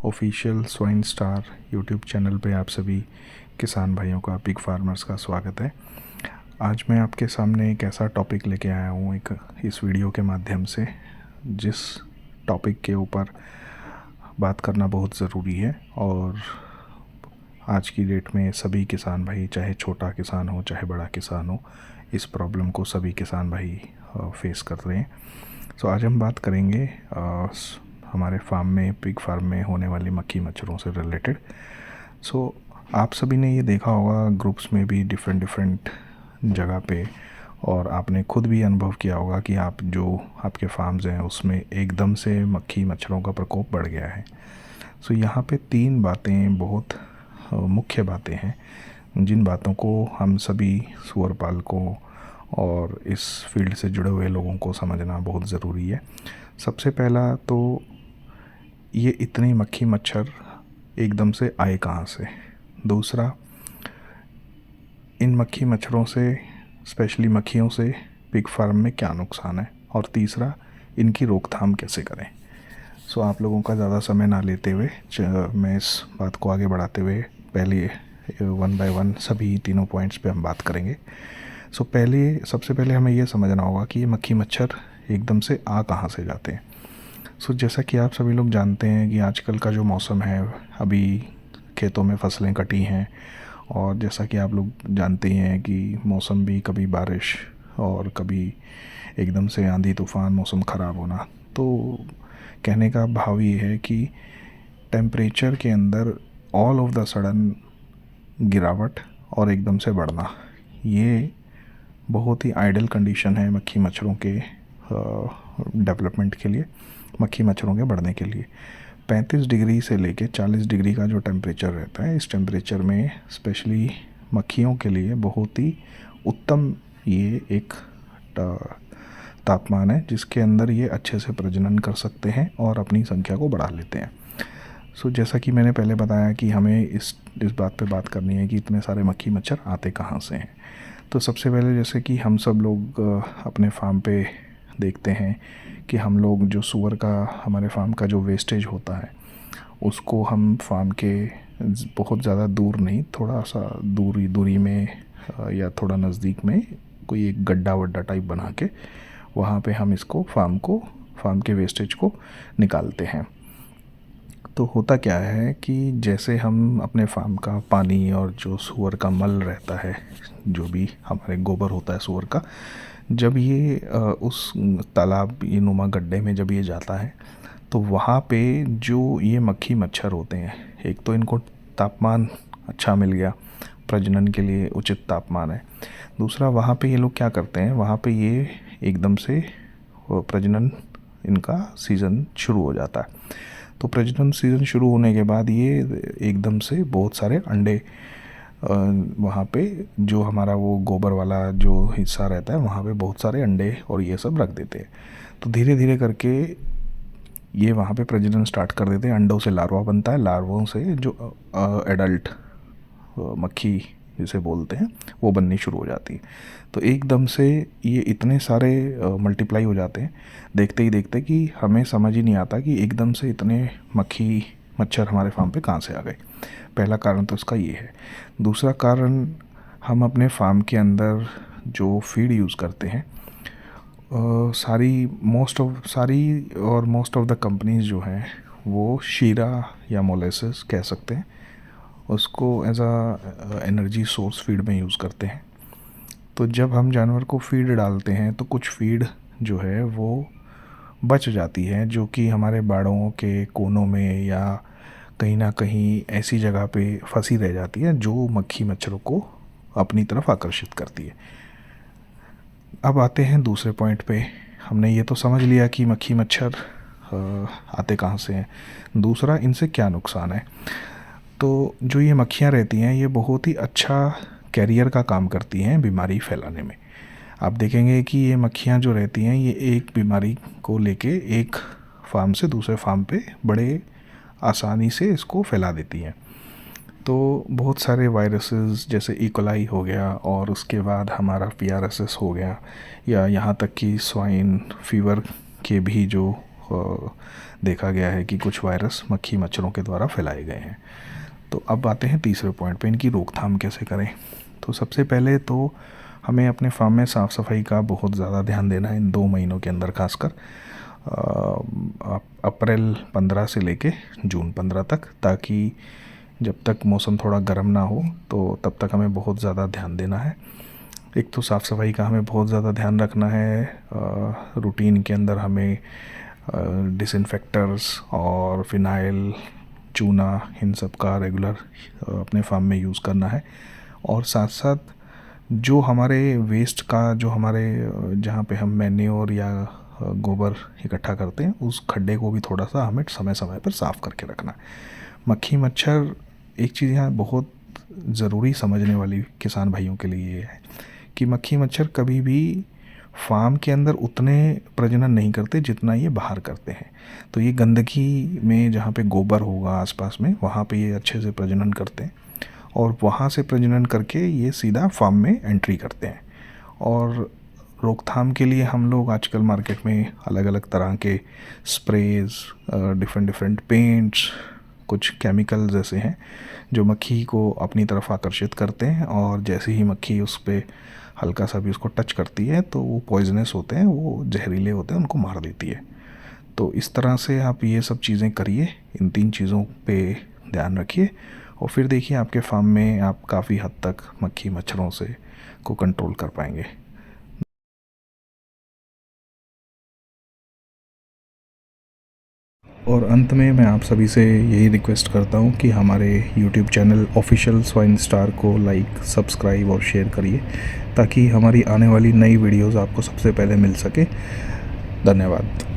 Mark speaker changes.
Speaker 1: Official swine star YouTube channel पे आप सभी किसान भाइयों का, पिग फार्मर्स का स्वागत है। आज मैं आपके सामने एक ऐसा टॉपिक लेके आया हूँ एक इस वीडियो के माध्यम से, जिस टॉपिक के ऊपर बात करना बहुत ज़रूरी है। और आज की डेट में सभी किसान भाई, चाहे छोटा किसान हो चाहे बड़ा किसान हो, इस प्रॉब्लम को सभी किसान भाई फेस कर रहे हैं। सो आज हम बात करेंगे हमारे फार्म में, पिग फार्म में होने वाली मक्खी मच्छरों से रिलेटेड। सो आप सभी ने ये देखा होगा ग्रुप्स में भी, डिफरेंट जगह पे, और आपने खुद भी अनुभव किया होगा कि आप जो आपके फार्म्स हैं उसमें एकदम से मक्खी मच्छरों का प्रकोप बढ़ गया है। सो यहाँ पे 3 बातें बहुत मुख्य बातें हैं, जिन बातों को हम सभी सूअर पालकों और इस फील्ड से जुड़े हुए लोगों को समझना बहुत ज़रूरी है। सबसे पहला तो ये इतनी मक्खी मच्छर एकदम से आए कहाँ से। दूसरा, इन मक्खी मच्छरों से, स्पेशली मक्खियों से, पिग फार्म में क्या नुकसान है। और तीसरा, इनकी रोकथाम कैसे करें। सो आप लोगों का ज़्यादा समय ना लेते हुए मैं इस बात को आगे बढ़ाते हुए पहले 1 बाय 1 सभी तीनों पॉइंट्स पे हम बात करेंगे। सो सबसे पहले हमें यह समझना होगा कि ये मक्खी मच्छर एकदम से आ कहाँ से जाते हैं। सो जैसा कि आप सभी लोग जानते हैं कि आजकल का जो मौसम है, अभी खेतों में फसलें कटी हैं, और जैसा कि आप लोग जानते हैं कि मौसम भी कभी बारिश और कभी एकदम से आंधी तूफ़ान, मौसम ख़राब होना। तो कहने का भाव ये है कि टेम्परेचर के अंदर ऑल ऑफ द सडन गिरावट और एकदम से बढ़ना, ये बहुत ही आइडियल कंडीशन है मक्खी मच्छरों के डेवलपमेंट के लिए, मक्खी मच्छरों के बढ़ने के लिए। 35 डिग्री से लेके 40 डिग्री का जो टेम्परेचर रहता है, इस टेम्परेचर में स्पेशली मक्खियों के लिए बहुत ही उत्तम ये एक तापमान है, जिसके अंदर ये अच्छे से प्रजनन कर सकते हैं और अपनी संख्या को बढ़ा लेते हैं। सो जैसा कि मैंने पहले बताया कि हमें इस बात पे बात करनी है कि इतने सारे मक्खी मच्छर आते कहाँ से हैं। तो सबसे पहले, जैसे कि हम सब लोग अपने फार्म पे देखते हैं कि हम लोग जो सूअर का, हमारे फार्म का जो वेस्टेज होता है, उसको हम फार्म के बहुत ज़्यादा दूर नहीं, थोड़ा सा दूरी में या थोड़ा नज़दीक में कोई एक गड्ढा वड्ढा टाइप बना के वहाँ पे हम इसको फार्म के वेस्टेज को निकालते हैं। तो होता क्या है कि जैसे हम अपने फार्म का पानी और जो सूअर का मल रहता है, जो भी हमारे गोबर होता है सूअर का, जब ये उस तालाब, ये नुमा गड्ढे में जब ये जाता है, तो वहाँ पे जो ये मक्खी मच्छर होते हैं, एक तो इनको तापमान अच्छा मिल गया, प्रजनन के लिए उचित तापमान है। दूसरा, वहाँ पे ये लोग क्या करते हैं, वहाँ पे ये एकदम से प्रजनन, इनका सीज़न शुरू हो जाता है। तो प्रजनन सीज़न शुरू होने के बाद ये एकदम से बहुत सारे अंडे वहाँ पे, जो हमारा वो गोबर वाला जो हिस्सा रहता है, वहाँ पे बहुत सारे अंडे और ये सब रख देते हैं। तो धीरे धीरे करके ये वहाँ पे प्रजनन स्टार्ट कर देते हैं। अंडों से लार्वा बनता है, लार्वों से जो एडल्ट मक्खी जिसे बोलते हैं, वो बननी शुरू हो जाती है। तो एकदम से ये इतने सारे मल्टीप्लाई हो जाते हैं देखते ही देखते कि हमें समझ ही नहीं आता कि एकदम से इतने मक्खी मच्छर हमारे फार्म पे कहाँ से आ गए। पहला कारण तो इसका ये है। दूसरा कारण, हम अपने फार्म के अंदर जो फीड यूज़ करते हैं, मोस्ट ऑफ द कंपनीज जो हैं, वो शीरा या मोलेसेस कह सकते हैं, उसको एज आ एनर्जी सोर्स फीड में यूज़ करते हैं। तो जब हम जानवर को फीड डालते हैं तो कुछ फीड जो है वो बच जाती है, जो कि हमारे बाड़ों के कोनों में या कहीं ना कहीं ऐसी जगह पे फंसी रह जाती है जो मक्खी मच्छरों को अपनी तरफ आकर्षित करती है। अब आते हैं दूसरे पॉइंट पे। हमने ये तो समझ लिया कि मक्खी मच्छर आते कहाँ से हैं। दूसरा, इनसे क्या नुकसान है। तो जो ये मक्खियाँ रहती हैं, ये बहुत ही अच्छा कैरियर का काम करती हैं बीमारी फैलाने में। आप देखेंगे कि ये मक्खियाँ जो रहती हैं, ये एक बीमारी को लेके एक फार्म से दूसरे फार्म पे बड़े आसानी से इसको फैला देती हैं। तो बहुत सारे वायरसेस, जैसे इकोलाई हो गया, और उसके बाद हमारा PRSS हो गया, या यहाँ तक कि स्वाइन फीवर के भी जो देखा गया है कि कुछ वायरस मक्खी मच्छरों के द्वारा फैलाए गए हैं। तो अब आते हैं तीसरे पॉइंट पे, इनकी रोकथाम कैसे करें। तो सबसे पहले तो हमें अपने फार्म में साफ़ सफाई का बहुत ज़्यादा ध्यान देना है इन 2 महीनों के अंदर, खासकर अप्रैल 15 से लेके जून 15 तक, ताकि जब तक मौसम थोड़ा गर्म ना हो तो तब तक हमें बहुत ज़्यादा ध्यान देना है। एक तो साफ़ सफाई का हमें बहुत ज़्यादा ध्यान रखना है। रूटीन के अंदर हमें डिसइंफेक्टर्स और फिनाइल, चूना, इन सब का रेगुलर अपने फार्म में यूज़ करना है। और साथ साथ जो हमारे वेस्ट का, जो हमारे जहाँ पे हम मैन्योर या गोबर इकट्ठा करते हैं, उस खड्डे को भी थोड़ा सा हमें समय समय पर साफ़ करके रखना है। मक्खी मच्छर, एक चीज़ यहाँ बहुत ज़रूरी समझने वाली किसान भाइयों के लिए ये है कि मक्खी मच्छर कभी भी फार्म के अंदर उतने प्रजनन नहीं करते जितना ये बाहर करते हैं। तो ये गंदगी में जहाँ पे गोबर होगा आसपास में, वहाँ पे ये अच्छे से प्रजनन करते हैं और वहाँ से प्रजनन करके ये सीधा फार्म में एंट्री करते हैं। और रोकथाम के लिए हम लोग आजकल मार्केट में अलग अलग तरह के स्प्रेज, डिफरेंट पेंट्स, कुछ केमिकल जैसे हैं जो मक्खी को अपनी तरफ आकर्षित करते हैं, और जैसे ही मक्खी उस पर हल्का सा भी उसको टच करती है तो वो पॉइजनस होते हैं, वो जहरीले होते हैं, उनको मार देती है। तो इस तरह से आप ये सब चीज़ें करिए, इन 3 चीज़ों पे ध्यान रखिए और फिर देखिए आपके फार्म में आप काफ़ी हद तक मक्खी मच्छरों से को कंट्रोल कर पाएंगे। और अंत में मैं आप सभी से यही रिक्वेस्ट करता हूँ कि हमारे YouTube channel official swine star को लाइक, सब्सक्राइब और शेयर करिए, ताकि हमारी आने वाली नई वीडियोज़ आपको सबसे पहले मिल सके। धन्यवाद।